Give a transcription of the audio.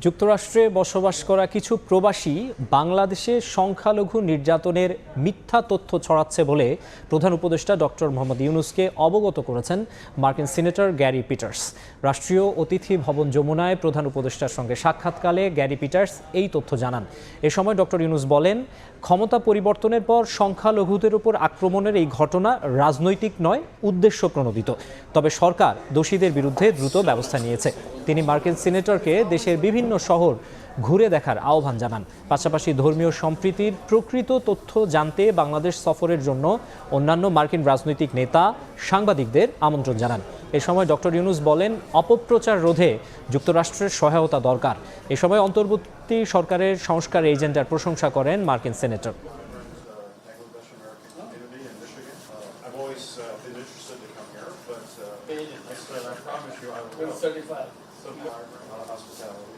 যুক্তরাষ্ট্রে বসবাস করা কিছু প্রবাসী বাংলাদেশে সংখ্যালঘু নির্যাতনের মিথ্যা তথ্য ছড়াচ্ছে বলে প্রধান উপদেষ্টা ডক্টর মোহাম্মদ ইউনূসকে অবগত করেছেন মার্কিন সিনেটর গ্যারি পিটার্স। রাষ্ট্রীয় অতিথি ভবন যমুনায় প্রধান উপদেষ্টার সঙ্গে সাক্ষাৎকালে গ্যারি পিটার্স এই তথ্য জানান। এ সময় ডক্টর ইউনূস বলেন, ক্ষমতা পরিবর্তনের পর সংখ্যালঘুদের উপর আক্রমণের এই ঘটনা রাজনৈতিক নয়, উদ্দেশ্য প্রণোদিত। তবে সরকার দোষীদের বিরুদ্ধে দ্রুত ব্যবস্থা নিয়েছে। তিনি মার্কিন সিনেটরকে দেশের বিভিন্ন শহর ঘুরে দেখার আহ্বান জানান। পাশাপাশি ধর্মীয় সম্প্রীতির প্রকৃত তথ্য জানতে বাংলাদেশ সফরের জন্য অন্যান্য মার্কিন রাজনৈতিক নেতা, সাংবাদিকদের আমন্ত্রণ জানান। এ সময় ডক্টর ইউনূস বলেন, অপপ্রচার রোধে যুক্তরাষ্ট্রের সহায়তা দরকার। এ সময় অন্তর্বর্তী সরকারের সংস্কার এজেন্ডার প্রশংসা করেন মার্কিন সিনেটর। Hospitality.